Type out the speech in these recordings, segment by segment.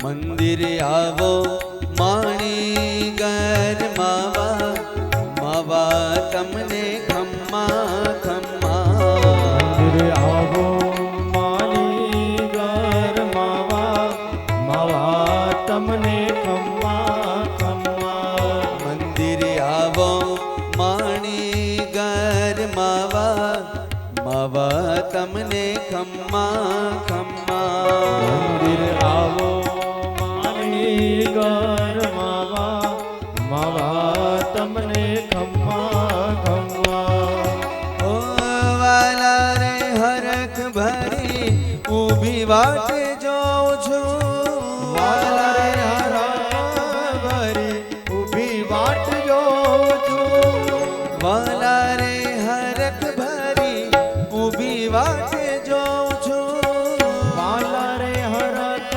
મંદિર આવો માણી ઘર માવા માવા તમને ખમ્મા ખમ્મા મંદિર આવો માણી ઘર માવા માવા તમને ખમ્મા ખમ્મા મંદિર આવો માણી ઘર માવા માવા તમને ખમ્મા ખમ્મા મંદિર આવો માણી ઘર માવા માવા તમને ખમ્મા ખમ્મા ઓ વાલા રે હરખ ભરી ઊભી વાટ જોઉં છું વાલા રે હરખ ભરી ઊભી વાટ જોઉં છું વાલા રે હરખ ભરી ઊભી વાટ જોઉં છું વાલા રે હરખ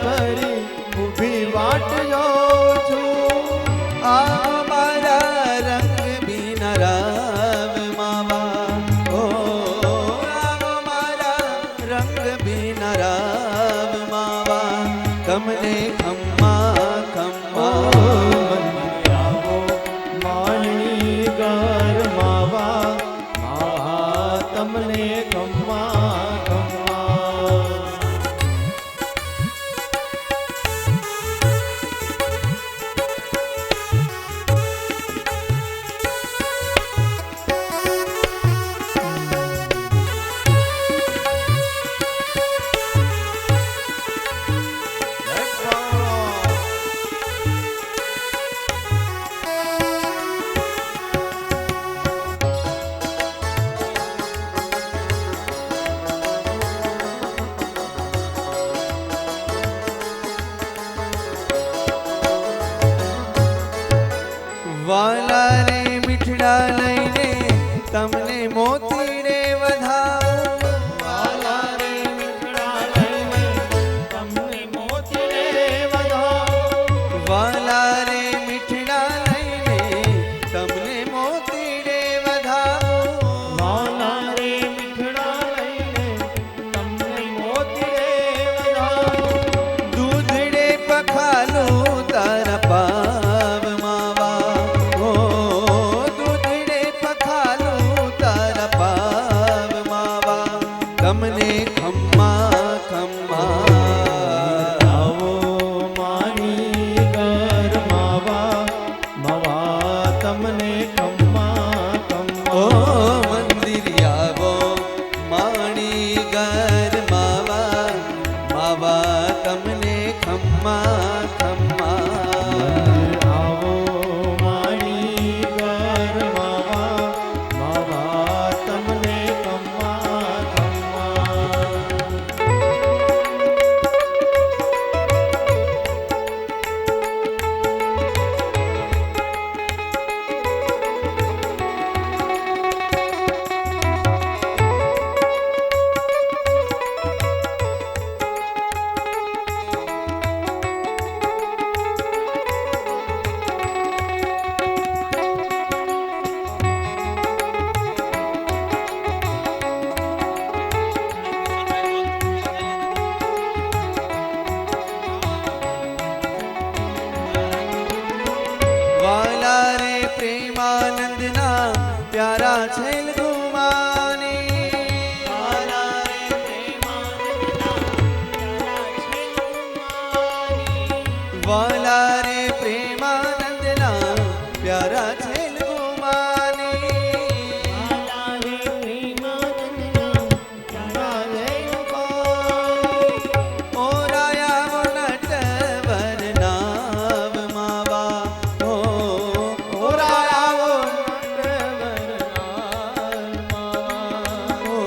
ભરી ઊભી વાટ જોઉં છું આ મારા રંગ બિનરાવ માવા ઓ આ મારા રંગ બિનરાવ માવા તમને ખમ્મા ખમ્મા આવો માણી ઘર માવા માવા તમને ખમ્મા ખમ્મા વાલા રે મીઠડા લઈને તમને મોતીડે વધાવો વાલા રે મીઠડા લઈને તમને મોતીડે વધાવો વાલા રે મીઠડા લઈને તમને મોતીડે વધાવો વાલા રે મીઠડા લઈને તમને મોતીડે વધાવો દૂધડે પખાલું તારા પાવ માવા ઓ દૂધડે પખાલું તારા પાવ માવા તમને ખમ્મા ખમ્મા આવો માણી ઘર માવા માવા તમને ખમ્મા ઓ ખમ્મા મંદિર આવો માણી ઘર માવા માવા તમને ખમ્મા ખમ્મા આવો માણી ઘર માવા માવા તમને ખમ્મા ખમ્મા વાલા રે પ્રેમાનંદના પ્યારા છેલ ગુમાની વાલા રે પ્રેમાનંદના પ્યારા છે ગુમાની વાલા રે પ્રેમાનંદના પ્યારા છેલ ગુમાની વાલા રે પ્રેમાનંદના પ્યારા છે ગુમાની ઓરાયા નટવર નાવ માવા ઓ ઓરાવો નટવર ઓ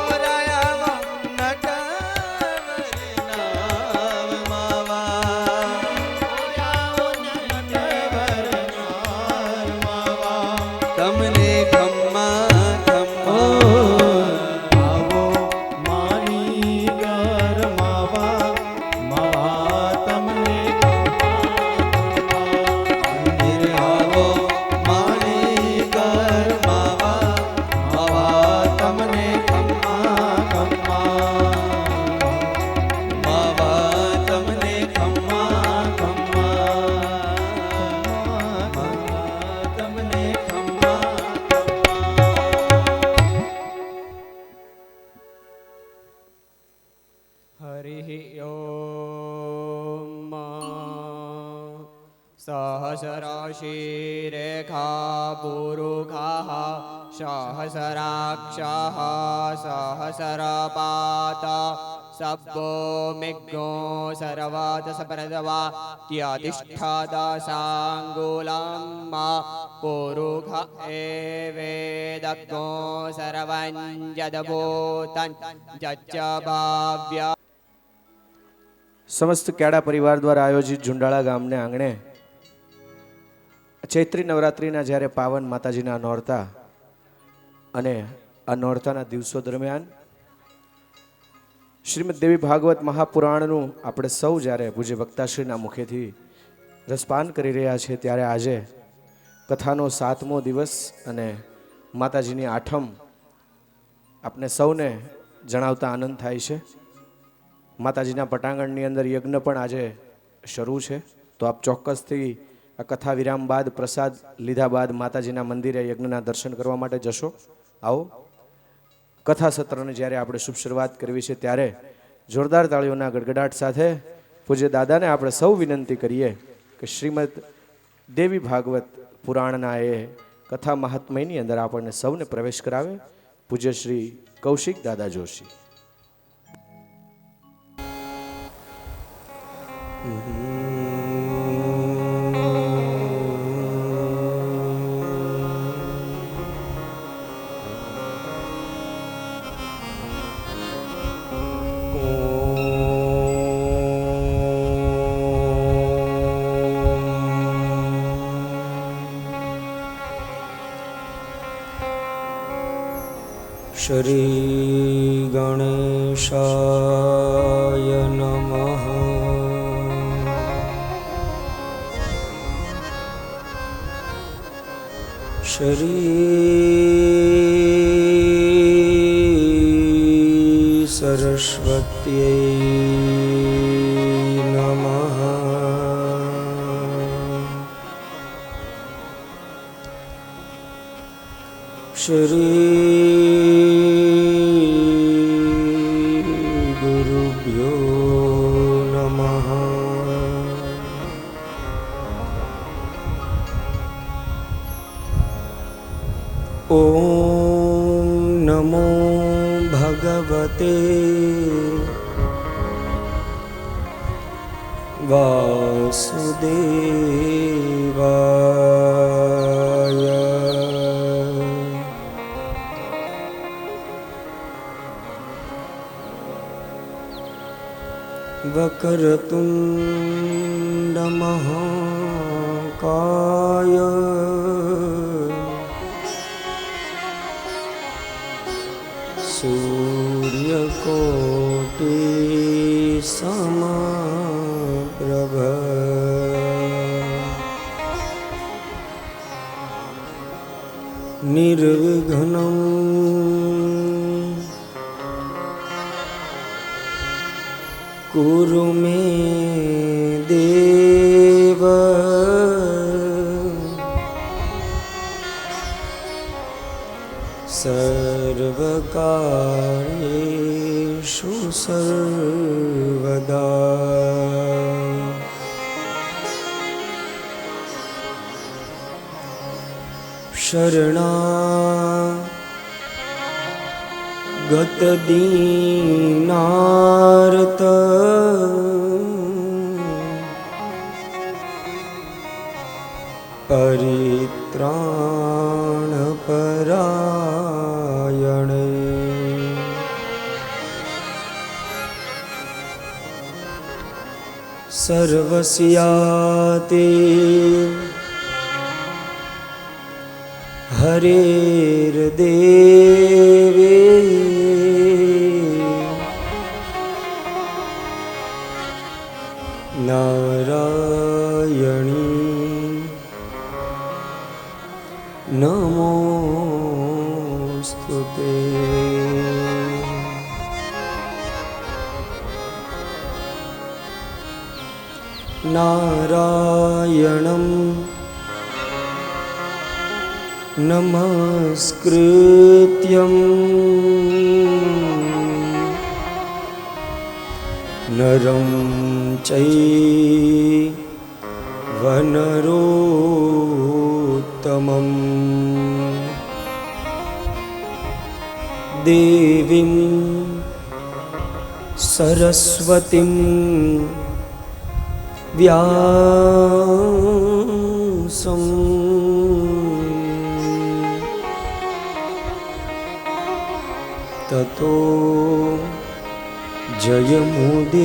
ઓરાયા નટવર નાવ માવા सहस्रशीरेखा पुरुखाः सहस्राक्षः सहस्रपात सब्बो मिग्गो सर्वतसप्रदवा त्यतिष्ठदसाङ्गुलं पुरुख एवेदग्गो सर्वं यद्भूतं यच्च भाव्य। સમસ્ત કેડા પરિવાર દ્વારા આયોજિત ઝુંડાળા ગામને આંગણે ચૈત્રી નવરાત્રિના જ્યારે પાવન માતાજીના નોરતા અને આ નોરતાના દિવસો દરમિયાન શ્રીમદ દેવી ભાગવત મહાપુરાણનું આપણે સૌ જ્યારે પૂજ્ય વક્તાશ્રીના મુખેથી રસપાન કરી રહ્યા છીએ ત્યારે આજે કથાનો 7મો દિવસ અને માતાજીની આઠમ આપને સૌને જણાવતા આનંદ થાય છે। માતાજીના પટાંગણની અંદર યજ્ઞ પણ આજે શરૂ છે, તો આપ ચોક્કસથી આ કથા વિરામ બાદ પ્રસાદ લીધા બાદ માતાજીના મંદિરે યજ્ઞના દર્શન કરવા માટે જશો। આવો કથા સત્રની જ્યારે આપણે શુભ શરૂઆત કરવી છે ત્યારે જોરદાર તાળીઓના ગડગડાટ સાથે પૂજ્ય દાદાને આપણે સૌ વિનંતી કરીએ કે શ્રીમદ દેવી ભાગવત પુરાણના એ કથા મહાત્મયની અંદર આપણને સૌને પ્રવેશ કરાવે। પૂજ્ય શ્રી કૌશિક દાદા જોશી। श्री गणेशाय नमः। श्री सरस्वत्यै नमः। श्री गुरुभ्यो नमः। ॐ नमो भगवते वासुदेवाय। वक्रतुण्ड महाकाय सूर्यकोटि समप्रभ। निर्विघ्नं कुरु मे देव। सर्वकार्येषु सर्वदा। शरणागत दीनार्त परित्राणपरायणे। सर्वस्याते हरेर्देवे नारायणी नमोस्तुते। नारायणं नमस्कृत्यं नरं चैव वनरोत्तमम् देवीं सरस्वतीं व्यासं ततो जयमुदीरये।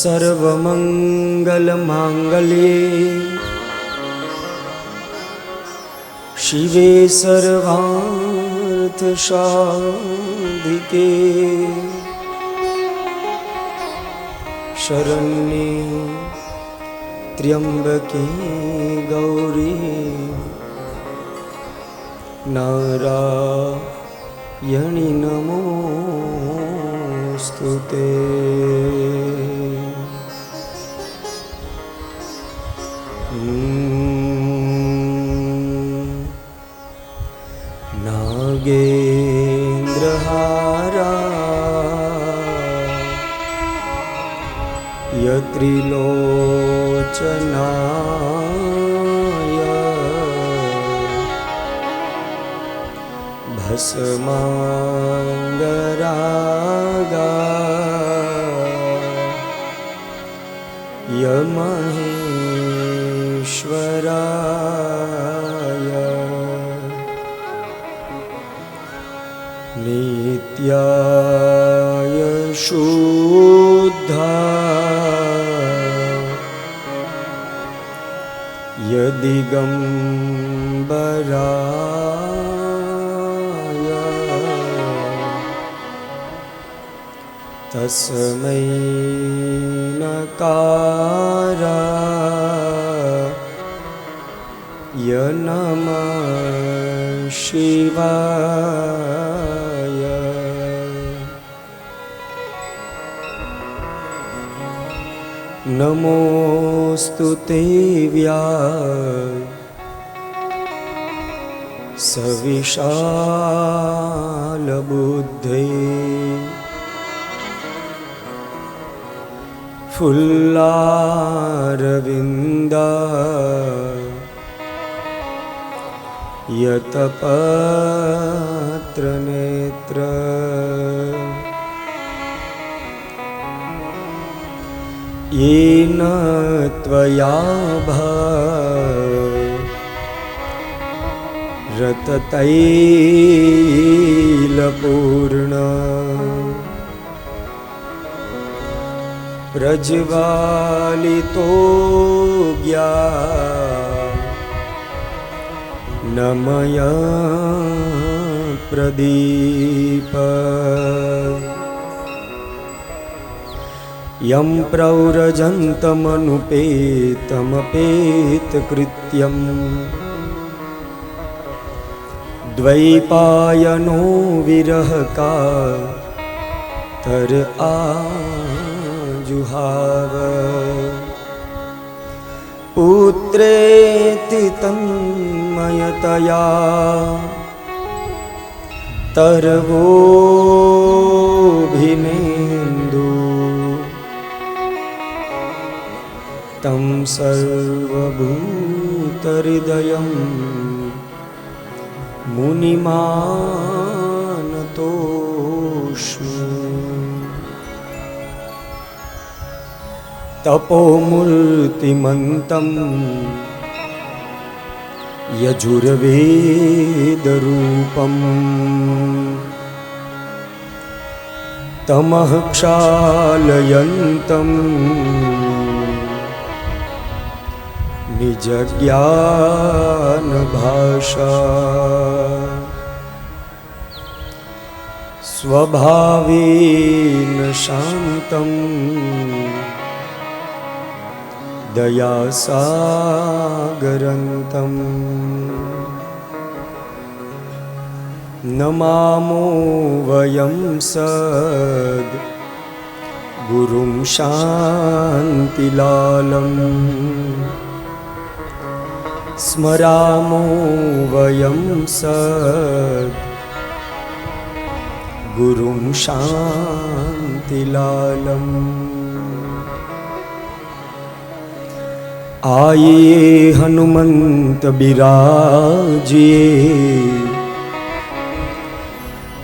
सर्वमङ्गलमाङ्गल्ये शिवे सर्वार्थसाधिके शरण्ये त्र्यम्बके गौरी नारायणि नमोस्तुते। नागेन्द्रहारा यत्रिलोचनाय भस्माङ्गरागा यमहेश्वराय नित्याय शुद्धा यदिगम्बराय तस्मै नकाराय नमः शिवाय। नमोऽस्तुते सविशालबुद्धे फुल्लारविन्दा यतपत्रनेत्र येन त्वया रततैलपूर्ण प्रज्वालितो ज्ञा नमय प्रदीप यं प्रव्रजन्तमनुपेतमपेतकृत्यं द्वैपायनो विरहकातर आजुहाव पुत्रेति तन्मयतया तरवोभिनेन्दु तं सर्वभूतहृदयं मुनिमानतोऽस्मि। तपोमूर्तिमन्तं यजुर्वेदरूपं तमः क्षालयन्तं निजज्ञानभाषा स्वभावेन शान्तं दयासागरन्तं नमामो वयं सद्गुरुं शान्तिलालं स्मरामो वयं ગુરુમ શાંતિલાલમ આયે હનુમંત બિરાજીએ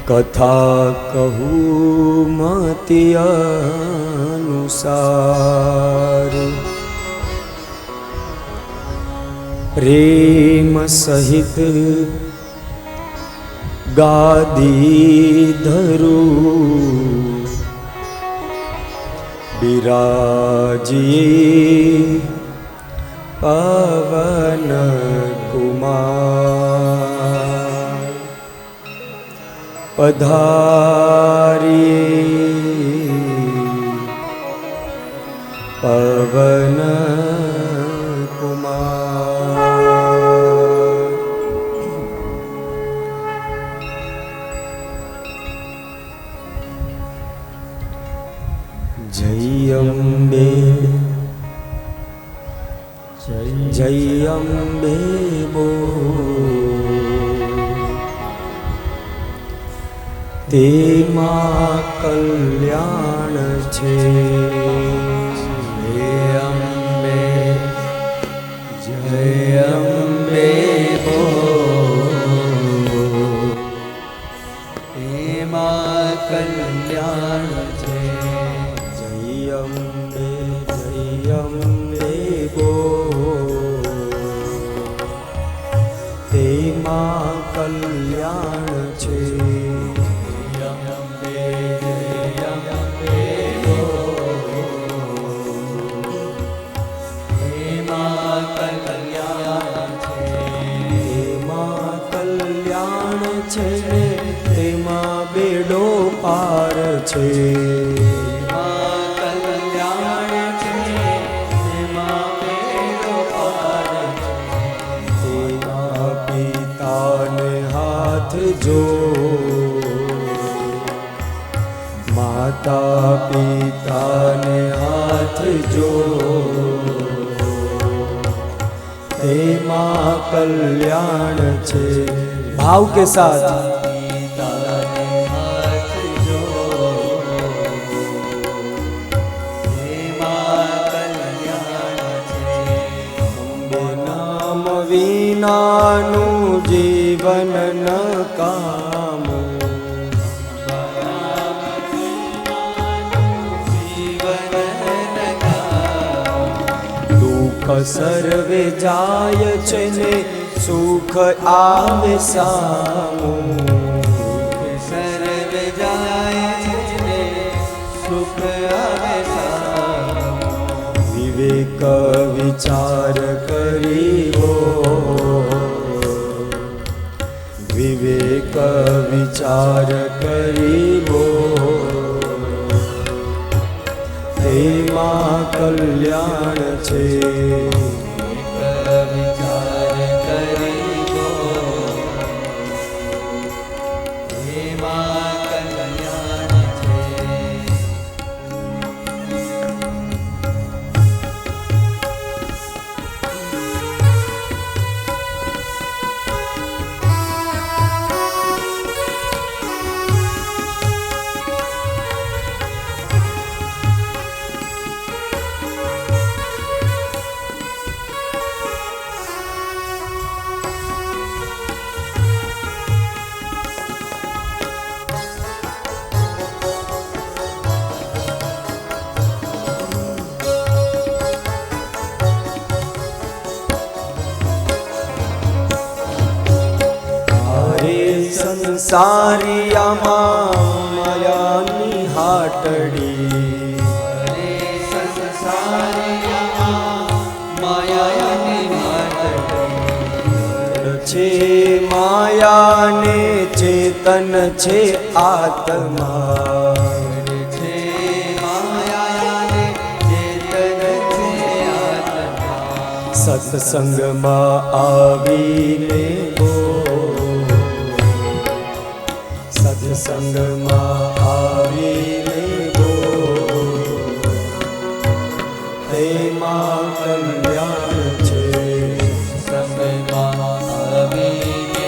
કથા કહું મતિ અનુસાર પ્રેમ સહિત ગાદી ધરું બિરાજીએ પવન કુમાર પધારીએ પવન કુમાર જય અંબે જય અંબે બોલ તેમાં કલ્યાણ છે જય અંબે બોલ એમાં કલ્યાણ છે જય અંબે બોલ તેમાં કલ્યાણ છે તેમાં બેડો પાર છે કલ્યાણ છે એમાં બેડો પાર તેના પિતાને હાથ જો માતા પિતાને હાથ જો તેમાં કલ્યાણ છે भाव के साथ नाम विनानु जीवन न काम दुख सर्वे जाय छे ने सुख આવે સામું સર્વે જાય છે સુખ આવે સામું વિવેક વિચાર કરીવો વિવેક વિચાર કરીવો તેમાં કલ્યાણ છે સંસારિયામાં માયાની હાટડી માયાની હાટડી છે માયાને ચેતન છે આત્મા છે માયાને ચેતન છે આત્મા સત્સંગમાં આવીને સત્સંગમાં આવીને તેમાં કલ્યાણ છે સંગમાં આવીને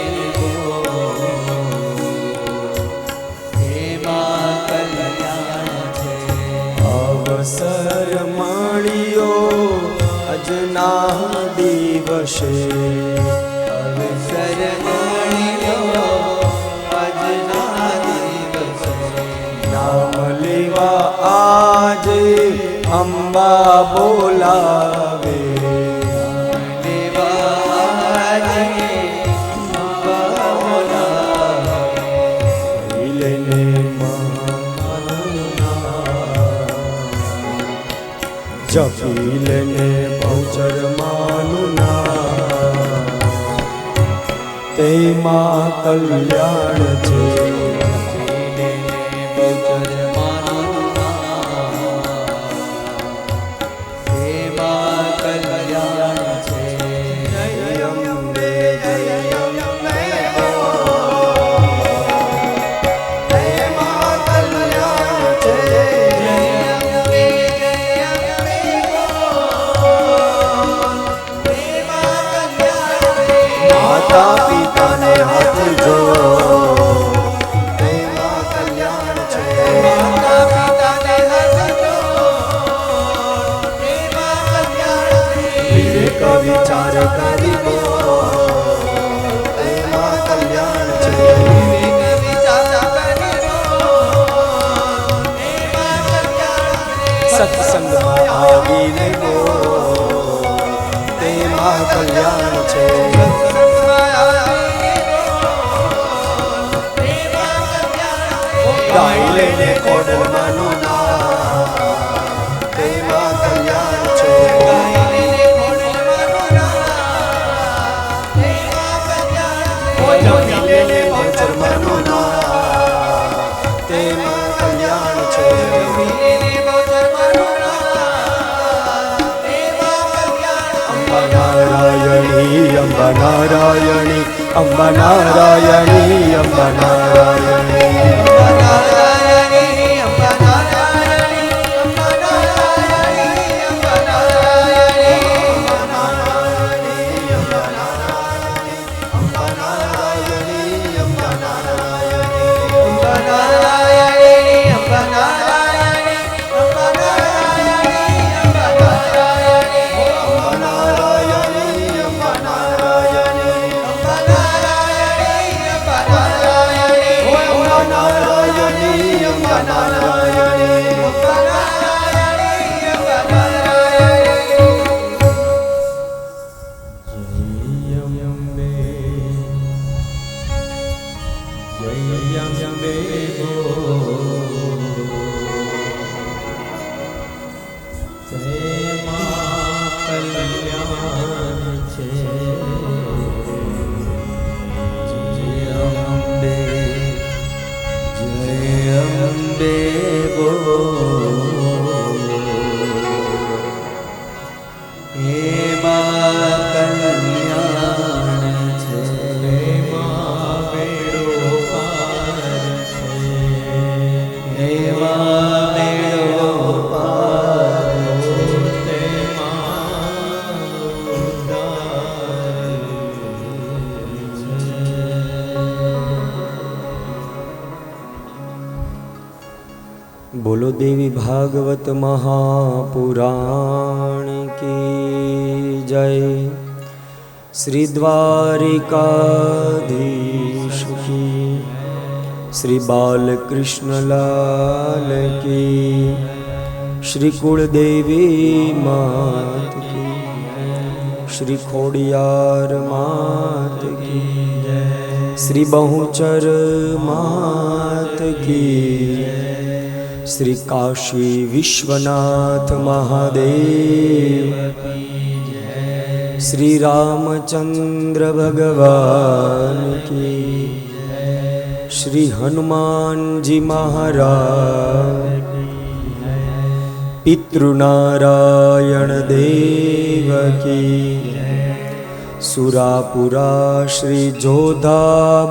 દિવસે અવસર મળી લો આજના દિવસે નામ લેવા આજે અંબા બોલાવે દેવાજે અંબા બોલાવે લઈને જપી લેને બહુચર માનું નામ તેમાં કલ્યાણ છે બહુચર માનું નામ એમાં કલ્યાણ છે જય અંબે જય અંબે તેમાં કલ્યાણ છે માતા પિતાને હાથ જોડો તેમાં કલ્યાણ છે માતા પિતાને હાથ જોડો એમાં કલ્યાણ છે વિવેક વિચાર કરીવો તેમાં કલ્યાણ છે વિવેક વિચાર કરીવો એમાં કલ્યાણ છે સત્સંગમાં આવીને ગો તેમાં કલ્યાણ છે ગાઈ લઈને કોડલમાંનું નામ તેમાં કલ્યાણ છે જમી લઈને ભજરમાંનું નામ તેમાં કલ્યાણ છે અંબા નારાયણી અંબા નારાયણી અંબા નારાયણી અંબા નારાયણી बोलो देवी भागवत महापुराण की जय। श्री द्वारिकाधीश की, श्री बालकृष्ण लाल की, श्री कुलदेवी मात की, श्री खोडियार मात की, श्री बहुचर मात की, श्री काशी विश्वनाथ महादेव, श्री रामचंद्र भगवान की, श्री हनुमान जी महाराज, पितृनारायण देव की, सुरापुरा श्री जोधा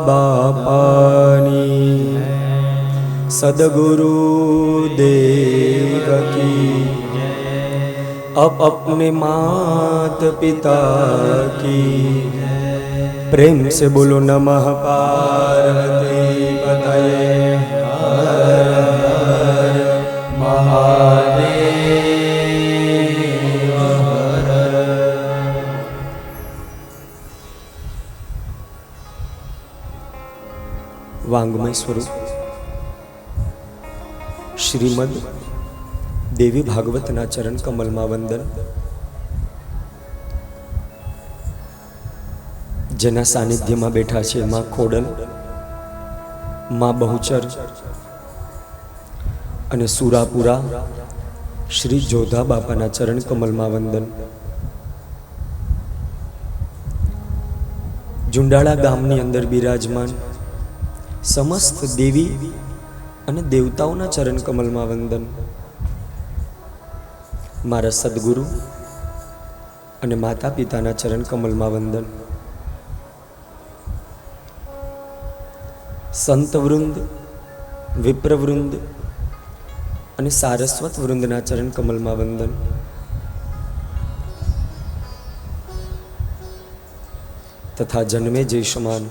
बापानी, सदगुरु देव की, अपने मात पिता की, प्रेम से बोलो नमः पार्वती पतये हर हर महादेव हर। વાંગમય સ્વરૂપ શ્રીમદ દેવી ભાગવતના ચરણ કમલમાં વંદન. જેના સાનિધ્યમાં બેઠા છે માં ખોડલ, માં બહુચર અને સુરાપુરા શ્રી જોધા બાપાના ચરણ કમલમાં વંદન. જુંડાળા ગામની અંદર બિરાજમાન સમસ્ત દેવી અને દેવતાઓના ચરણ કમલમાં વંદન. મારા સદગુરુ અને માતા પિતાના ચરણ કમલમાં વંદન. સંત વૃંદ, વિપ્રવૃંદ અને સારસ્વત વૃંદના ચરણ કમલમાં વંદન. તથા જન્મે જય સમાન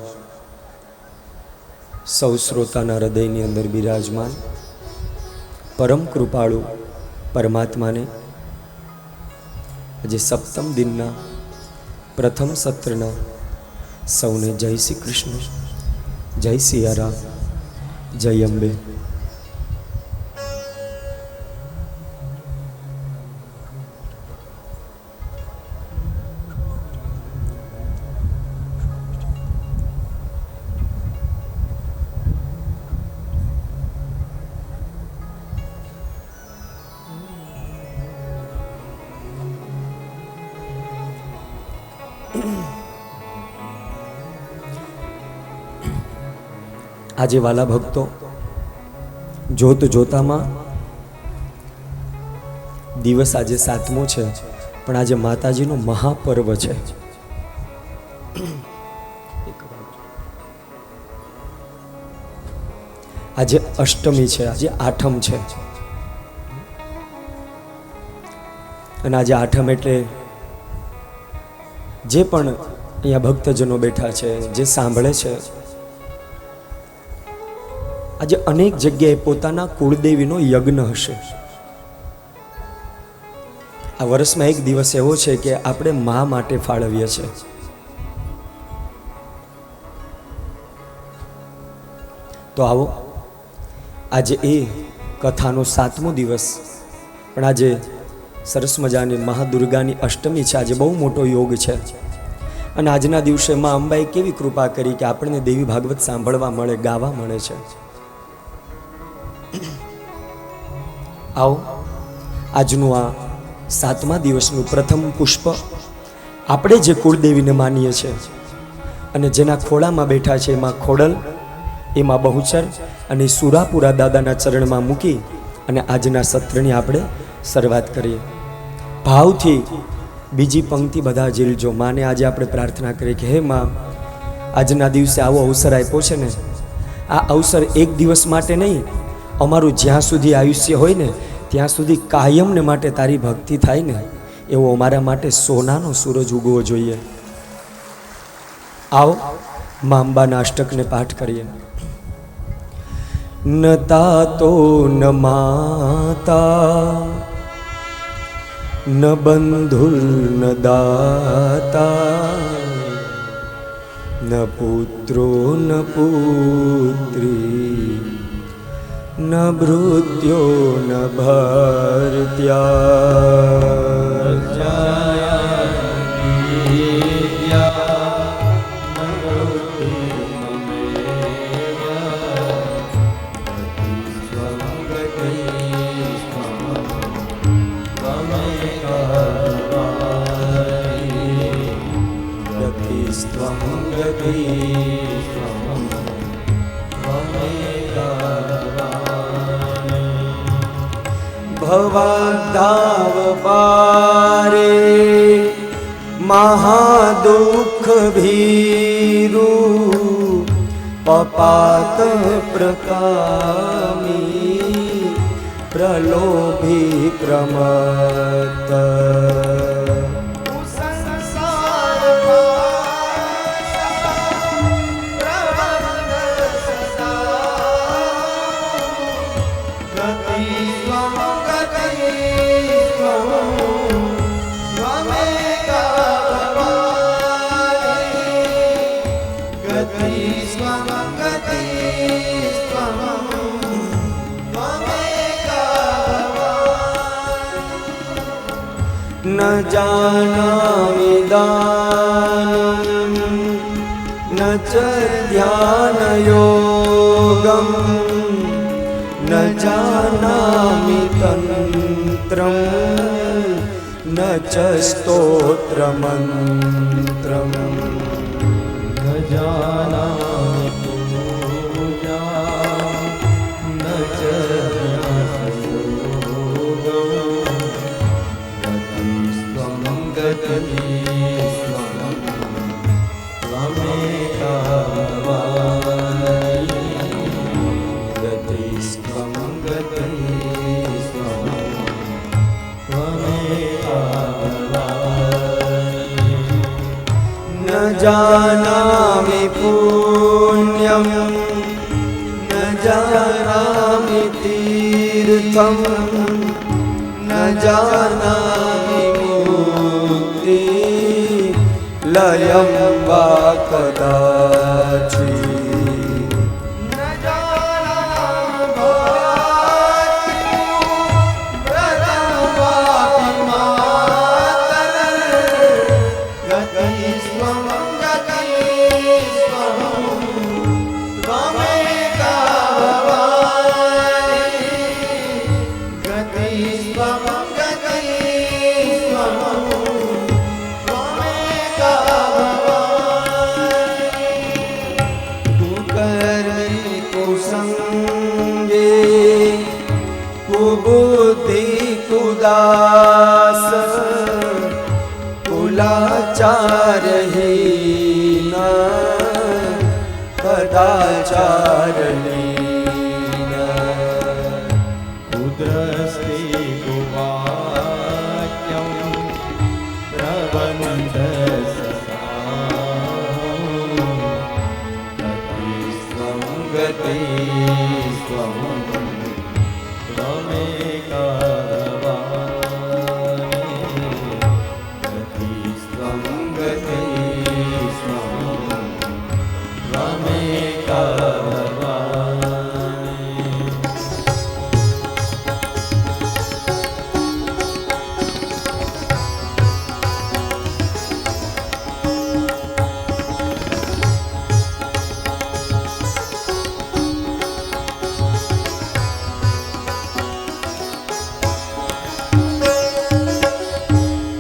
સૌ શ્રોતાના હૃદયની અંદર બિરાજમાન પરમ કૃપાળુ પરમાત્માને આજે સપ્તમ દિનના પ્રથમ સત્રના સૌને જય શ્રી કૃષ્ણ, જય સિયારામ, જય અંબે. આજે વાલા ભક્તો, જોત જોતામાં દિવસ આજે 7મો છે, પણ આજે માતાજીનો મહાપર્વ છે. આજે અષ્ટમી છે, આજે આઠમ છે. અને આજે આઠમ એટલે જે પણ અહીંયા ભક્તજનો બેઠા છે, જે સાંભળે છે, આજે અનેક જગ્યાએ પોતાના કુળદેવીનો યજ્ઞ હશે. આ વર્ષમાં એક દિવસ એવો છે કે આપણે મા માટે ફાળવીએ છીએ. તો આવો, આજે એ કથાનો 7મો દિવસ, પણ આજે સરસ મજાની મહાદુર્ગાની અષ્ટમી છે. આજે બહુ મોટો યોગ છે. અને આજના દિવસે મા અંબાએ કેવી કૃપા કરી કે આપણને દેવી ભાગવત સાંભળવા મળે, ગાવા મળે છે. આવો, આજનું આ 7મા દિવસનું પ્રથમ પુષ્પ આપણે જે કુળદેવીને માનીએ છીએ અને જેના ખોળામાં બેઠા છે એમાં ખોડલ, એમાં બહુચર અને સુરાપુરા દાદાના ચરણમાં મૂકી અને આજના સત્રની આપણે શરૂઆત કરીએ. ભાવથી બીજી પંક્તિ બધા ઝીલજો. માને આજે આપણે પ્રાર્થના કરીએ કે હે માં, આજના દિવસે આવો અવસર આપ્યો છે ને, આ અવસર એક દિવસ માટે નહીં, અમારું જ્યાં સુધી આયુષ્ય હોય ને ત્યાં સુધી કાયમને માટે તારી ભક્તિ થાય ને, એવો અમારા માટે સોનાનો સૂરજ ઉગવો જોઈએ. આવો, મા અંબાના અષ્ટકને પાઠ કરીએ. ન તાતો ન માતા ન બંધુર ન દાતા ન પુત્રો ન પુત્રી ન ભૃત્યો ન ભર્ત્યા ભવાધાવ પારે મહાદુઃખ ભીરુ પપાત પ્રકામી પ્રલોભી પ્રમત ગતિ न जानामि दानं न च ध्यानयोगं न जानामि तन्त्रं न च स्तोत्रमन्त्रम् न जानामि पूजा न च गतिस्त्वं त्वमेका भवानि गतिस्त्वं त्वमेका भवानि न जानामि पुण्यं न जानामि तीर्थं न जानामि मुक्ति लयं वा कदाचित् न जानामि भक्तिं व्रतं वापि मातरं गतिस्त्वं त्वमेका भवानि गतिस्त्वं त्वमेका भवानि कुकर्मि कुसङ्गे कुबुद्धि कुदास कुलाचारहीन कदाचारलीन कुद्रस्ति कुवाक्यं प्रबन्धससां गतिस्त्वं त्वमेका भवानि गतिस्त्वं त्वमेका भवानि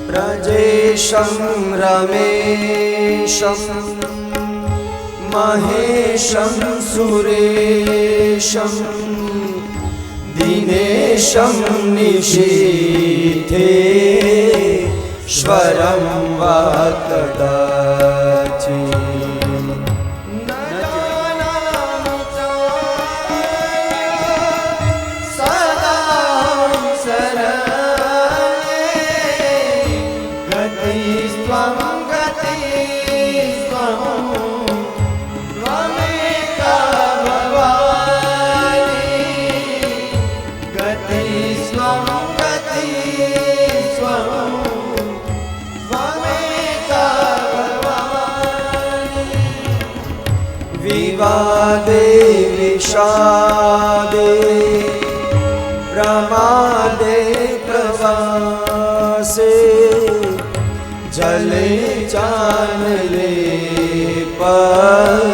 प्रजेशं रमेशं महेशं सुरेशं दिनेशं निशीथे स्वरं वा कदाचित् न जानामि चान्यं सदा शरणे गतिस्त्वं त्वमेका भवानि गतिस्त्वं त्वमेका भवानि विवादे विषादे प्रमादे प्रवासे जले चानले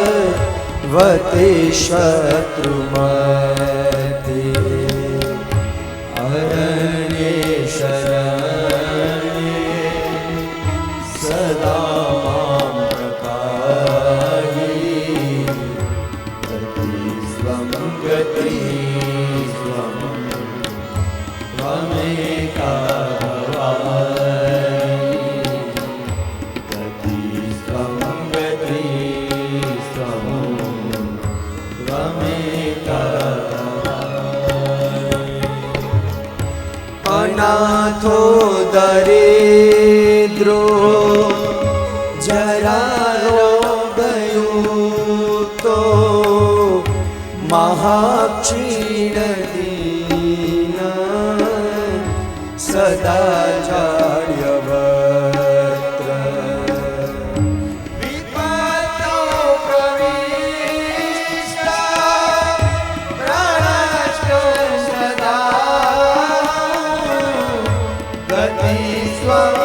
पर्वते शत्रुमते अरण्ये शरण्ये सदा मां प्रपाहि गतिस्त्वं त्वमेका भवानि गतिस्त्वं त्वमेका भवानि अनाथो दरिद्रो जरारोगयुक्तो महाक्षीणदीन सदाचार्यवक्त्र विपत्तौ प्रविष्टा प्रणष्टो सदा गतिस्त्वं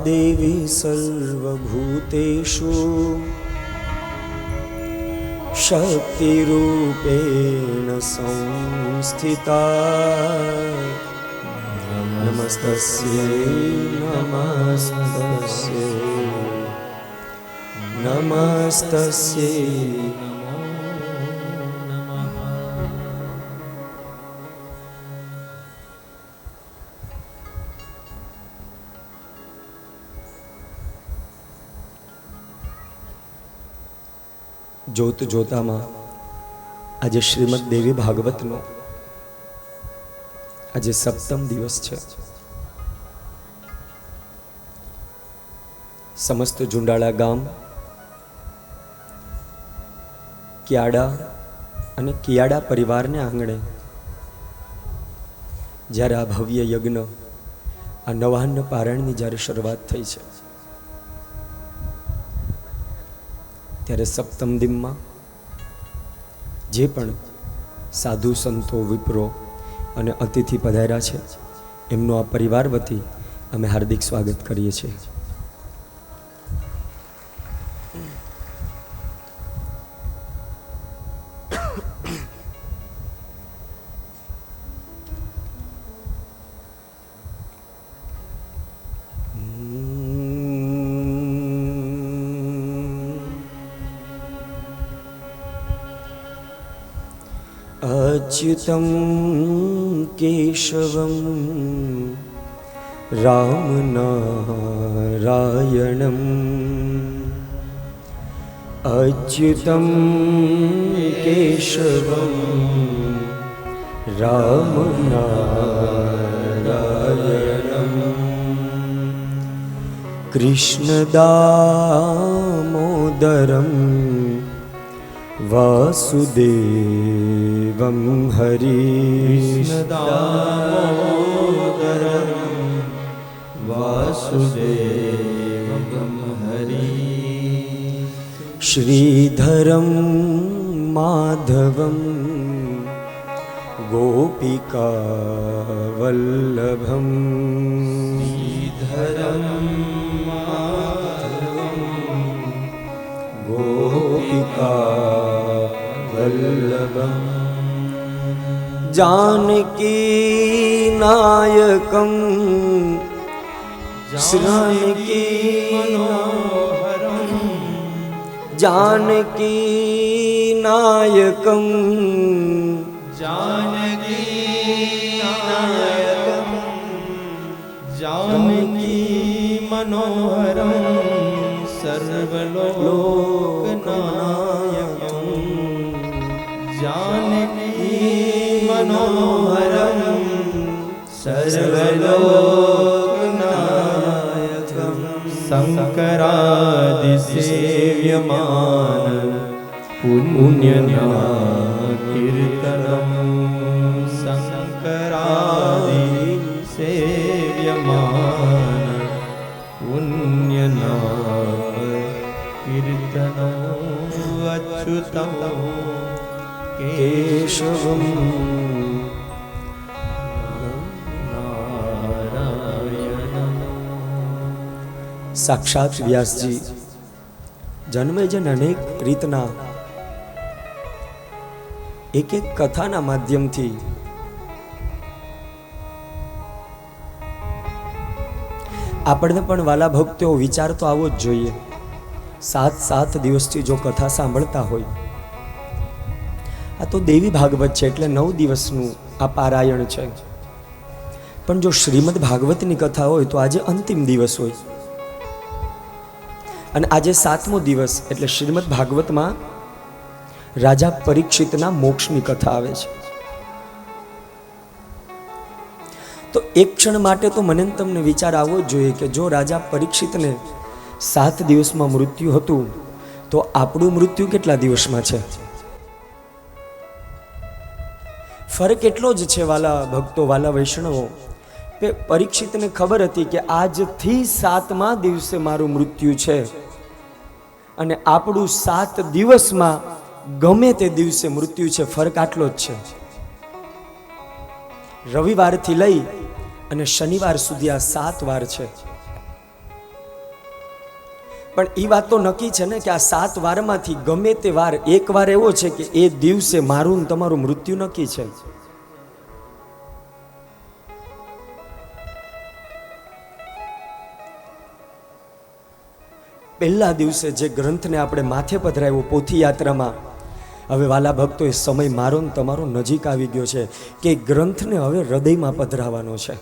દેવી સર્વભૂતેષુ શક્તિરૂપેણ સંસ્થિતા નમસ્તસ્યૈ નમસ્તસ્યૈ જોત જોતામાં આજે શ્રીમદ દેવી ભાગવતનો આજે સપ્તમ દિવસ છે. સમસ્ત ઝુંડાળા ગામ કિયાડા અને કિયાડા પરિવારને આંગણે જ્યારે આ ભવ્ય યજ્ઞ આ નવાન્ન પારાયણની જ્યારે શરૂઆત થઈ છે ત્યારે સપ્તમ દિનમાં જે પણ સાધુ સંતો વિપ્રો અને અતિથિ પધાર્યા છે એમનો આ પરિવાર વતી અમે હાર્દિક સ્વાગત કરીએ છીએ. अच्युतं केशवं रामनारायणम् अच्युतं केशवं रामनारायणम् कृष्णदामोदरम् वासुदेवं कृष्णदामोदरं वासुदेवं हरि श्रीधरं माधवं गोपिकावल्लभं श्रीधरं माधवं गोपिकावल्लभं जानकी नायकं जानकी मनोहरं जानकी नायकं जानकी नायकं जानकी मनोहरं सर्वलोकनायकं जानकी मनोहरं सर्वलोकनायकं शङ्करादिसेव्यमान पुण्यनाकीर्तनं शङ्करादिसेव्यमान पुण्यनाकीर्तनं अच्युतं केशवं સાક્ષાત વ્યાસજી જન્મે જન અનેક રીતના એક એક કથાના માધ્યમથી આપણને પણ વાલા ભક્તો વિચાર તો આવો જ જોઈએ. 7 દિવસથી જો કથા સાંભળતા હોય, આ તો દેવી ભાગવત છે એટલે 9 દિવસનું આ પારાયણ છે, પણ જો શ્રીમદ ભાગવતની કથા હોય તો આજે અંતિમ દિવસ હોય અને આજે 7મો દિવસ એટલે શ્રીમદ ભાગવતમાં રાજા પરીક્ષિતના મોક્ષની કથા આવે છે. તો એક ક્ષણ માટે તો મને તમને વિચાર આવવો જ જોઈએ કે જો રાજા પરીક્ષિતને 7 દિવસમાં મૃત્યુ હતું તો આપણું મૃત્યુ કેટલા દિવસમાં છે? ફરક એટલો જ છે વાલા ભક્તો, વાલા વૈષ્ણવો, કે પરીક્ષિતને ખબર હતી કે આજથી 7મા દિવસે મારું મૃત્યુ છે અને આપણું 7 દિવસમાં ગમે તે દિવસે મૃત્યુ છે. ફરક આટલો જ છે. રવિવારથી લઈ અને શનિવાર સુધી આ 7 વાર છે. પણ એ વાત તો નક્કી છે ને કે આ 7 વારમાંથી ગમે તે વાર એક વાર એવો છે કે એ દિવસે મારું ને તમારું મૃત્યુ નક્કી છે. પહેલા દિવસે જે ગ્રંથને આપણે માથે પધરાવ્યો પોથી યાત્રામાં, હવે વાલા ભક્તો એ સમય મારો ને તમારો નજીક આવી ગયો છે કે ગ્રંથને હવે હૃદયમાં પધરાવવાનો છે.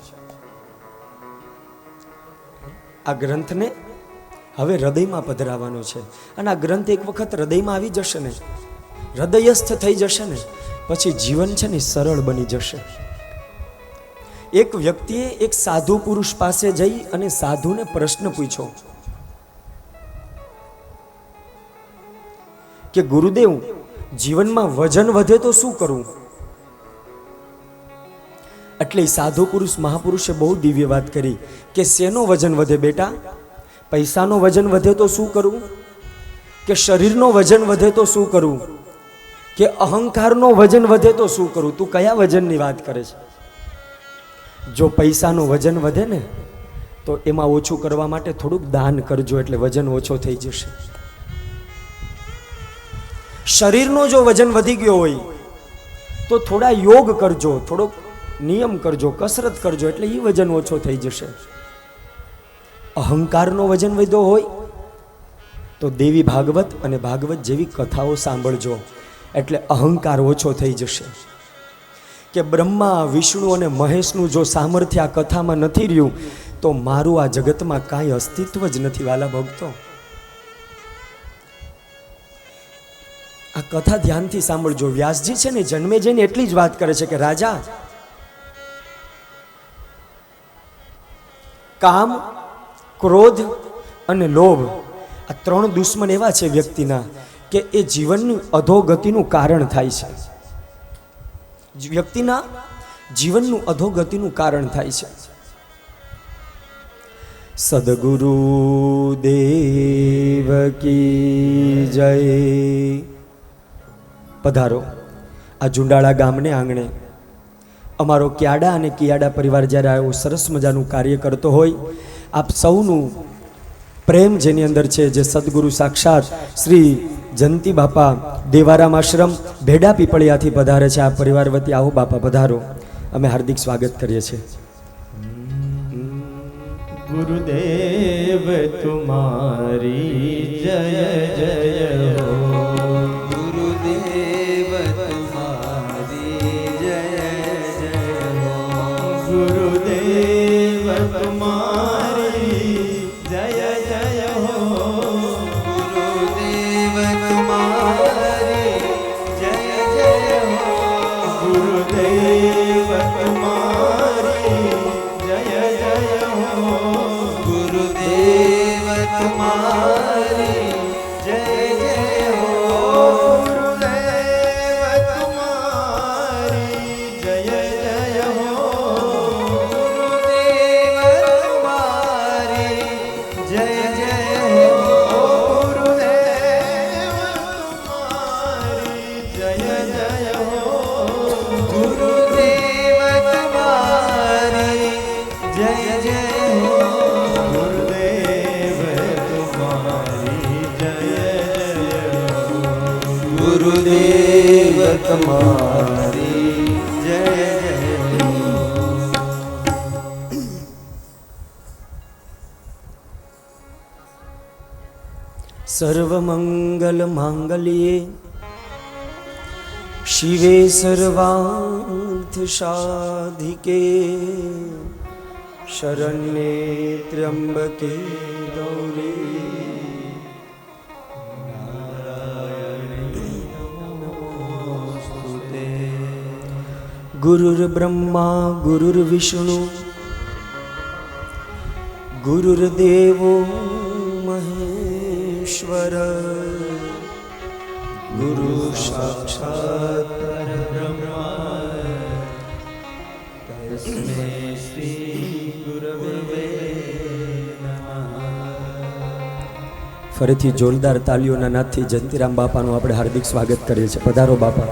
આ ગ્રંથને હવે હૃદયમાં પધરાવવાનો છે. અને આ ગ્રંથ એક વખત હૃદયમાં આવી જશે ને, હૃદયસ્થ થઈ જશે ને, પછી જીવન છે ને સરળ બની જશે. એક વ્યક્તિએ એક સાધુ પુરુષ પાસે જઈ અને સાધુને પ્રશ્ન પૂછ્યો કે ગુરુદેવ, જીવનમાં વજન વધે તો શું કરવું? એટલે સાધુ પુરુષ મહાપુરુષે બહુ દિવ્ય વાત કરી કે શેનો વજન વધે બેટા? પૈસાનો વજન વધે તો શું કરવું? કે શરીરનો વજન વધે તો શું કરવું? કે અહંકારનો વજન વધે તો શું કરવું? તું કયા વજનની વાત કરે છે? જો પૈસાનો વજન વધે ને તો એમાં ઓછું કરવા માટે થોડુંક દાન કરજો, એટલે વજન ઓછો થઈ જશે. શરીરનો જો વજન વધી ગયો હોય તો થોડા યોગ કરજો, થોડોક નિયમ કરજો, કસરત કરજો, એટલે એ વજન ઓછો થઈ જશે. અહંકારનો વજન વધ્યો હોય તો દેવી ભાગવત અને ભાગવત જેવી કથાઓ સાંભળજો, એટલે અહંકાર ઓછો થઈ જશે. કે બ્રહ્મા, વિષ્ણુ અને મહેશનું જો સામર્થ્ય આ કથામાં નથી રહ્યું તો મારું આ જગતમાં કાંઈ અસ્તિત્વ જ નથી. વાલા ભક્તો, આ કથા ધ્યાનથી સાંભળજો. વ્યાસજી છે ને જન્મે જઈને એટલી જ વાત કરે છે કે રાજા, કામ, ક્રોધ અને લોભ આ 3 દુશ્મન એવા છે વ્યક્તિના કે એ જીવનનું અધોગતિનું કારણ થાય છે. વ્યક્તિના જીવનનું અધોગતિનું કારણ થાય છે. સદગુરુ દેવ કી જય. પધારો આ જુંડાળા ગામને આંગણે. અમારો ક્યાડા અને કિયાડા પરિવાર જ્યારે આવું સરસ મજાનું કાર્ય કરતો હોય, આપ સૌનું પ્રેમ જેની અંદર છે, જે સદગુરુ સાક્ષાત શ્રી જયંતિ બાપા દેવારામ આશ્રમ ભેડા પીપળિયાથી પધારે છે, આ પરિવાર વતી આવો બાપા પધારો. અમે હાર્દિક સ્વાગત કરીએ છીએ. ગુરુદેવ તુમારી જય જય હો. ગુરુદેવ તુમારી જય જય હો. ગુરુદેવ તુમારી જય જય હો. ગુરુદેવ તુમારી જય જય હો. ગુરુદેવ તુમારી જય જય હો. ગુરુદેવ તુમારી જય જય હો. ગુરુદેવ તુમારી જય જય હો. ગુરુદેવ તુમારી જય જય હો. ગુરુદેવ તુમારી જય જય હો. ગુરુદેવ તુમારી જય જય હો. ગુરુદેવ તમારી જય જય હો. સર્વમંગલ માંગલ્યે શિવે સર્વાર્થ સાધિકે શરણ્યે ત્ર્યંબકે ગૌરી ગુરુર બ્રહ્મા ગુરુર્વિષ્ણુ ગુરુર્દેવો મહેશ્વર ગુરુ સાક્ષાત તસ્મૈ શ્રી ગુરવે ફરીથી જોરદાર તાલીઓના નાદથી જયંતિરામ બાપાનું આપણે હાર્દિક સ્વાગત કરીએ છીએ. પધારો બાપા.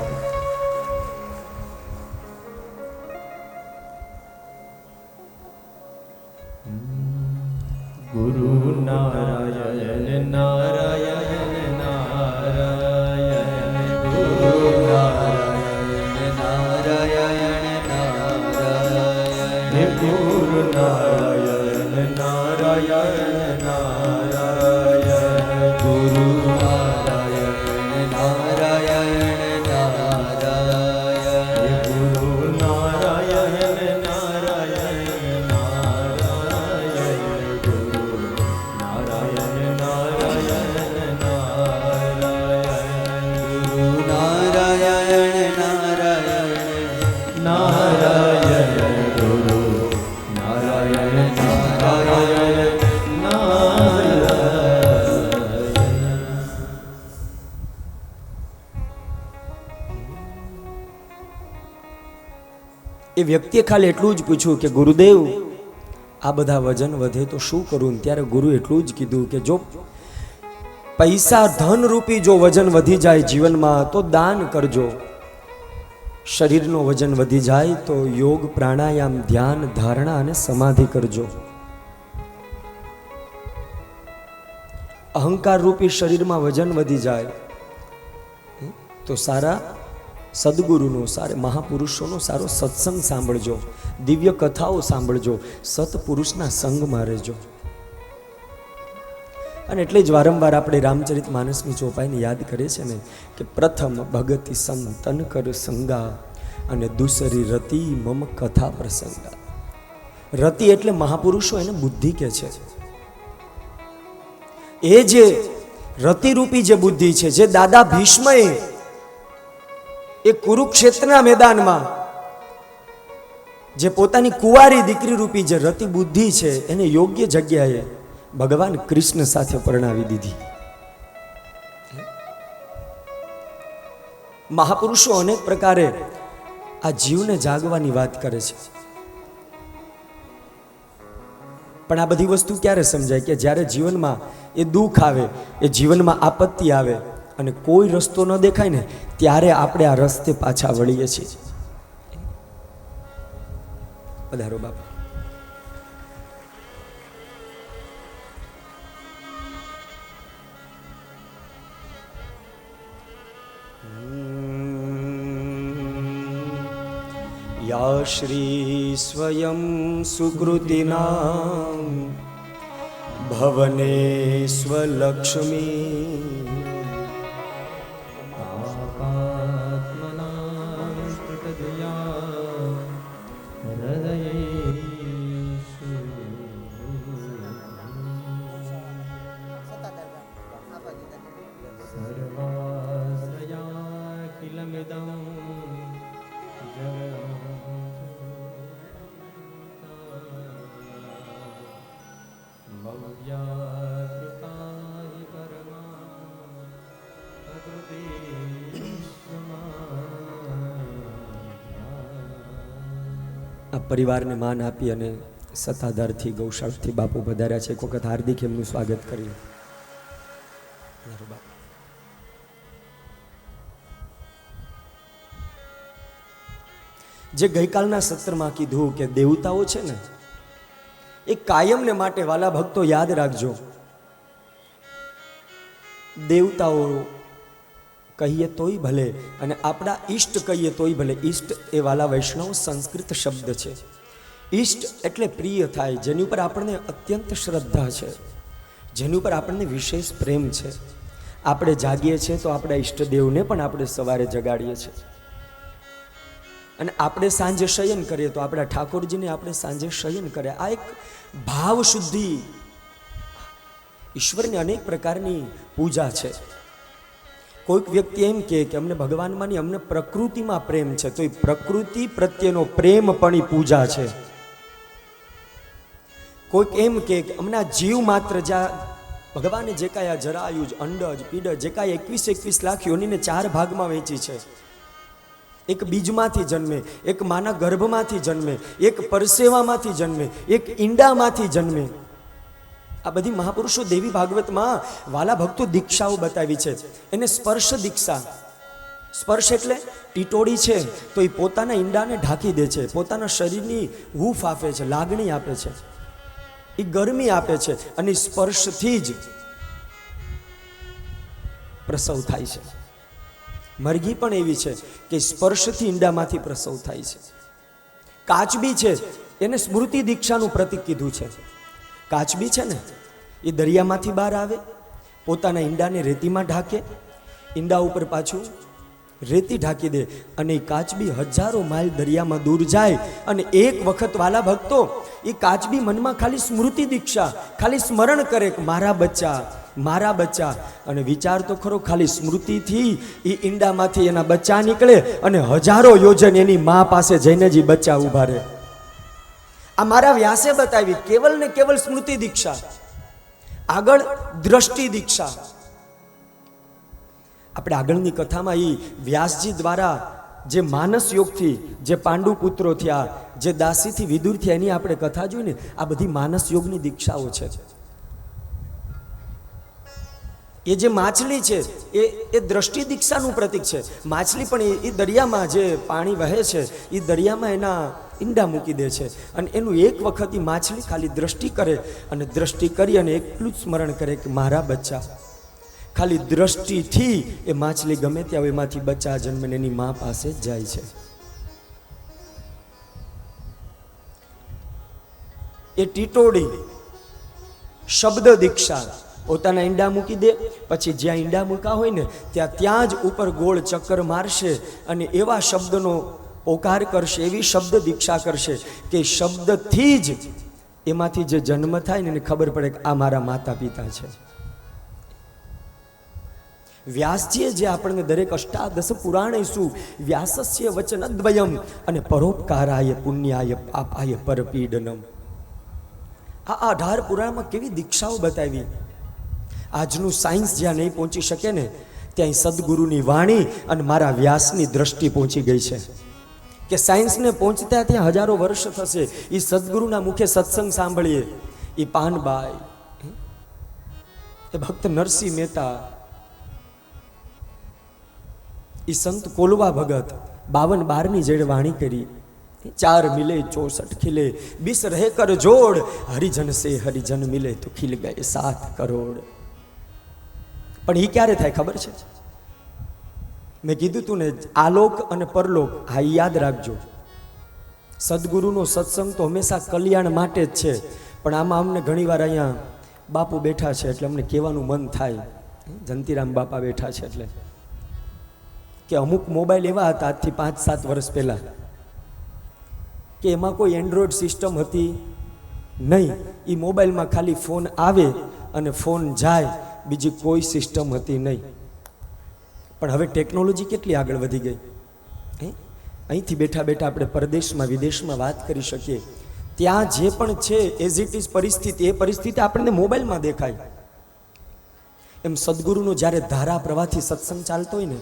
ગુરુ નારાયણ એ વ્યક્તિએ ખાલી એટલું જ પૂછ્યું કે ગુરુદેવ આ બધા વજન વધે તો શું કરું? ત્યારે ગુરુ એટલું જ કીધું કે જો પૈસા ધન રૂપી જો વજન વધી જાય જીવનમાં તો દાન કરજો. શરીરનો વજન વધી જાય તો યોગ, પ્રાણાયામ, ધ્યાન, ધારણા અને સમાધિ કરજો. અહંકાર રૂપી શરીરમાં વજન વધી જાય તો સારા સદગુરુનો, સારા મહાપુરુષોનો સારો સત્સંગ સાંભળજો, દિવ્ય કથાઓ સાંભળજો, સત્પુરુષના સંગમાં રહેજો. અને એટલે જ વારંવાર આપણે રામચરિત માનસની ચોપાઈને યાદ કરીએ છીએ ને કે પ્રથમ ભગતિ સંતન કર સંગા અને દૂસરી રતિ મમ કથા પ્રસંગા. રતિ એટલે મહાપુરુષો, એને બુદ્ધિ કે છે. એ જે રતિરૂપી જે બુદ્ધિ છે, જે દાદા ભીષ્મએ એ કુરુક્ષેત્રના મેદાનમાં જે પોતાની કુંવારી દીકરી રૂપી જે રતિ બુદ્ધિ છે એને યોગ્ય જગ્યાએ ભગવાન કૃષ્ણ સાથે પરણાવી દીધી. મહાપુરુષો અનેક પ્રકારે આ જીવને જાગવાની વાત કરે છે, પણ આ બધી વસ્તુ ક્યારે સમજાય કે જ્યારે જીવનમાં એ દુઃખ આવે, એ જીવનમાં આપત્તિ આવે અને કોઈ રસ્તો ન દેખાય ને ત્યારે આપણે આ રસ્તે પાછા વળીએ છીએ. પધારો બાપા. યા શ્રી સ્વયં સુકૃતિના ભવને સ્વલક્ષ્મી આ પરિવારને માન આપી અને સત્તાધારથી ગૌશાળાથી બાપુ પધાર્યા છે. એક વખત હાર્દિક એમનું સ્વાગત કરીએ. જે ગઈકાલના સત્રમાં કીધું કે દેવતાઓ છે ને એ કાયમને માટે વાલા ભક્તો યાદ રાખજો, દેવતાઓ કહીએ તોય ભલે અને આપણા ઈષ્ટ કહીએ તોય ભલે. ઈષ્ટ એ વાલા વૈષ્ણવ સંસ્કૃત શબ્દ છે. ઈષ્ટ એટલે પ્રિય થાય, જેની ઉપર આપણને અત્યંત શ્રદ્ધા છે, જેની ઉપર આપણને વિશેષ પ્રેમ છે. આપણે જાગીએ છીએ તો આપણા ઈષ્ટદેવને પણ આપણે સવારે જગાડીએ છીએ, અને આપણે સાંજે શયન કરીએ તો આપણા ઠાકોરજીને આપણે સાંજે શયન કરે. આ એક ભાવ શુદ્ધિ, ઈશ્વરની અનેક પ્રકારની પૂજા છે. કોઈક વ્યક્તિ એમ કે અમને ભગવાનમાં નહીં, અમને પ્રકૃતિમાં પ્રેમ છે, તો એ પ્રકૃતિ પ્રત્યેનો પ્રેમ પણ એ પૂજા છે. કોઈક એમ કે અમને આ જીવ માત્ર જ્યાં ભગવાને જે કાંઈ આ જરાયુજ, અંડજ, પીડજ જે કાંઈ 21 લાખ યોનીને 4 ભાગમાં વહેંચી છે, એક બીજમાંથી જન્મે, એક માના ગર્ભમાંથી જન્મે, એક પરસેવામાંથી જન્મે, એક ઈંડામાંથી જન્મે. આ બધી મહાપુરુષો દેવી ભાગવતમાં વાલા ભક્તો દીક્ષાઓ બતાવી છે. એને સ્પર્શ દીક્ષા. સ્પર્શ એટલે ટીટોડી છે તો એ પોતાના ઈંડાને ઢાંકી દે છે, પોતાના શરીરની હૂંફ આપે છે, લાગણી આપે છે, એ ગરમી આપે છે, અને સ્પર્શથી જ પ્રસવ થાય છે. મરઘી પણ એવી છે કે સ્પર્શથી ઈંડામાંથી પ્રસવ થાય છે. કાચબી છે, એને સ્મૃતિ દીક્ષાનું પ્રતીક કીધું છે. કાચબી છે ને એ દરિયામાંથી બહાર આવે, પોતાના ઈંડાને રેતીમાં ઢાંકે, ઈંડા ઉપર પાછું રેતી ઢાંકી દે, અને એ કાચબી હજારો માઇલ દરિયામાં દૂર જાય. અને એક વખત વાલા ભક્તો એ કાચબી મનમાં ખાલી સ્મૃતિ દીક્ષા, ખાલી સ્મરણ કરે કે મારા બચ્ચા, મારા બચ્ચા. અને વિચાર તો ખરો, ખાલી સ્મૃતિથી એ ઈંડામાંથી એના બચ્ચા નીકળે અને હજારો યોજન એની મા પાસે જઈને જ બચ્ચા ઉભા રહે. આ મારા વ્યાસે બતાવી કેવલ ને કેવલ સ્મૃતિ દીક્ષા. આગળ દ્રષ્ટિ દીક્ષા. આપણે આગળની કથામાં એ વ્યાસજી દ્વારા જે માનસ યોગથી જે પાંડુ પુત્રો થયા, જે દાસીથી વિદુર થયા, એની આપણે કથા જોઈને આ બધી માનસ યોગની દીક્ષાઓ છે. એ જે માછલી છે એ દ્રષ્ટિ દીક્ષાનું પ્રતીક છે. માછલી પણ એ દરિયામાં જે પાણી વહે છે એ દરિયામાં એના ઈંડા મૂકી દે છે અને એનું એક વખત એ માછલી ખાલી દ્રષ્ટિ કરે અને દ્રષ્ટિ કરી અને એટલું જ સ્મરણ કરે કે મારા બચ્ચા. ખાલી દ્રષ્ટિથી એ માછલી ગમે ત્યાં હોય એમાંથી બચ્ચા જન્મને એની મા પાસે જ જાય છે. એ ટીટોડી શબ્દ દીક્ષા પોતાના ઈંડા મૂકી દે, પછી જ્યાં ઈંડા મૂકા હોય ને ત્યાં જ ઉપર ગોળ ચક્કર મારશે અને એવા શબ્દનો પોકાર કરશે, એવી શબ્દ દીક્ષા કરશે કે શબ્દથી જ એમાંથી જે જન્મ થાય ને એને ખબર પડે કે આ મારા માતા પિતા છે. વ્યાસજીએ જે આપણને દરેક અષ્ટાદશ પુરાણેષુ વ્યાસસ્ય વચનદ્વયમ અને પરોપકારાય પુણ્યાય પાપાય પરપીડનમ, આ 18 પુરાણમાં કેવી દીક્ષાઓ બતાવી. આજનું સાયન્સ જ્યાં નહીં પહોંચી શકે ને ત્યાં સદગુરુની વાણી અને મારા વ્યાસની દ્રષ્ટિ પહોંચી ગઈ છે કે સાયન્સને પહોંચતા ત્યાં હજારો વર્ષ થશે. એ સદગુરુના મુખે સત્સંગ સાંભળીએ. એ પાનબાઈ, એ ભક્ત નરસિંહ મહેતા, એ સંત કોલવા ભગત 52-12ની જેડ વાણી કરી. 4 મિલે 64 ખીલે, 20 રહે કર જોડ, હરિજન સે હરિજન મિલે તો ખીલ ગયે 7 કરોડ. પણ એ ક્યારે થાય ખબર છે? મેં કીધું તું ને, આલોક અને પરલોક. હા, યાદ રાખજો. સદગુરુનો સત્સંગ તો હંમેશા કલ્યાણ માટે જ છે. પણ આમાં અમને ઘણીવાર અહીંયા બાપુ બેઠા છે એટલે અમને કહેવાનું મન થાય, જંતીરામ બાપા બેઠા છે એટલે, કે અમુક મોબાઈલ એવા હતા આજથી 5-7 વર્ષ પહેલાં કે એમાં કોઈ એન્ડ્રોઈડ સિસ્ટમ હતી નહીં. એ મોબાઈલમાં ખાલી ફોન આવે અને ફોન જાય, બીજી કોઈ સિસ્ટમ હતી નહીં. પણ હવે ટેકનોલોજી કેટલી આગળ વધી ગઈ. અહીંથી બેઠા બેઠા આપણે પરદેશમાં વિદેશમાં વાત કરી શકીએ. ત્યાં જે પણ છે એઝ ઇટ ઇઝ પરિસ્થિતિ, એ પરિસ્થિતિ આપણને મોબાઈલમાં દેખાય. એમ સદગુરુનો જ્યારે ધારા પ્રવાહથી સત્સંગ ચાલતો હોય ને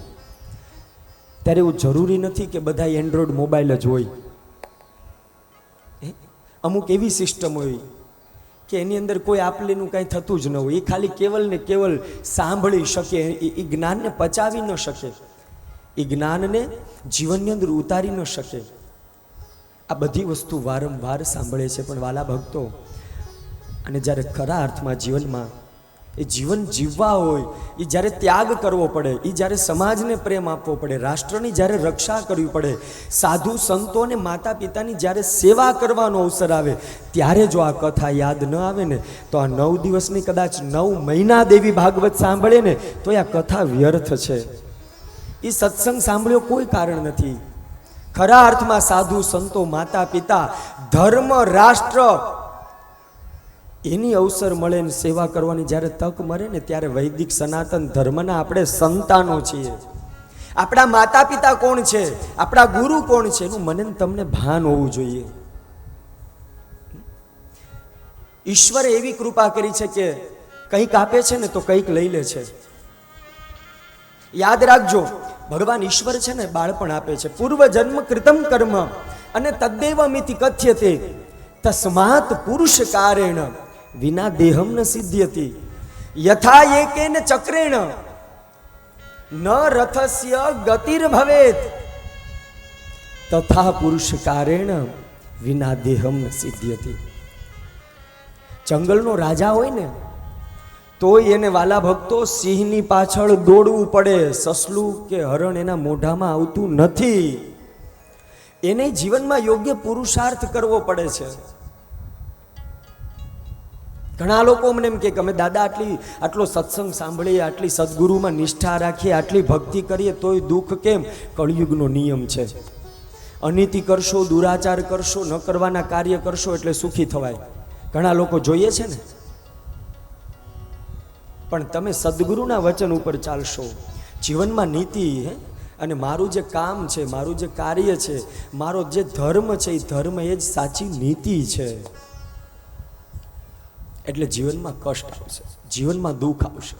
ત્યારે એવું જરૂરી નથી કે બધા એન્ડ્રોઈડ મોબાઈલ જ હોય. અમુક એવી સિસ્ટમ હોય કે એની અંદર કોઈ આપલેનું કાંઈ થતું જ ન હોય. એ ખાલી કેવલ ને કેવલ સાંભળી શકે, એ જ્ઞાનને પચાવી ન શકે, એ જ્ઞાનને જીવનની અંદર ઉતારી ન શકે. આ બધી વસ્તુ વારંવાર સાંભળે છે. પણ વાલા ભક્તો, અને જ્યારે ખરા અર્થમાં જીવનમાં એ જીવન જીવવા હોય, એ જ્યારે ત્યાગ કરવો પડે, એ જ્યારે સમાજને પ્રેમ આપવો પડે, રાષ્ટ્રની જ્યારે રક્ષા કરવી પડે, સાધુ સંતો અને માતા પિતાની જ્યારે સેવા કરવાનો અવસર આવે, ત્યારે જો આ કથા યાદ ન આવે ને તો આ 9 દિવસની કદાચ 9 મહિના દેવી ભાગવત સાંભળે ને તો આ કથા વ્યર્થ છે. એ સત્સંગ સાંભળ્યો કોઈ કારણ નથી. ખરા અર્થમાં સાધુ સંતો, માતા પિતા, ધર્મ, રાષ્ટ્ર, એની અવસર મળે ને સેવા કરવાની જ્યારે તક મળે ને ત્યારે વૈદિક સનાતન ધર્મના આપણે સંતાનો છીએ. આપણા માતા પિતા કોણ છે, આપણા ગુરુ કોણ છે, એનું મને તમને ભાન હોવું જોઈએ. ઈશ્વરે એવી કૃપા કરી છે કે કંઈક આપે છે ને તો કંઈક લઈ લે છે. યાદ રાખજો, ભગવાન ઈશ્વર છે ને બાળપણ આપે છે. પૂર્વ જન્મ કૃતમ કર્મ અને તદ્દેવમિતિ કથ્યતે તસ્માત પુરુષ કારેણ વિના દેહમ ન સિદ્ધ્યતિ યથા એકેન ચક્રેણ ન રથસ્ય ગતિર ભવેત તથા પુરુષ કારેણ વિના દેહમ ન સિદ્ધ્યતિ. જંગલનો રાજા હોય ને તોય એને વાલા ભક્તો સિંહની પાછળ દોડવું પડે. સસલું કે હરણ એના મોઢામાં આવતું નથી. એને જીવનમાં યોગ્ય પુરુષાર્થ કરવો પડે છે. ઘણા લોકો મને એમ કે અમે દાદા આટલો સત્સંગ સાંભળીએ, આટલી સદગુરુમાં નિષ્ઠા રાખીએ, આટલી ભક્તિ કરીએ તોય દુઃખ કેમ? કળિયુગનો નિયમ છે. અનીતિ કરશો, દુરાચાર કરશો, ન કરવાના કાર્ય કરશો એટલે સુખી થવાય. ઘણા લોકો જોઈએ છે ને. પણ તમે સદગુરુના વચન ઉપર ચાલશો, જીવનમાં નીતિ અને મારું જે કામ છે, મારું જે કાર્ય છે, મારો જે ધર્મ છે, એ ધર્મ એ જ સાચી નીતિ છે. એટલે જીવનમાં કષ્ટ આવશે, જીવનમાં દુઃખ આવશે.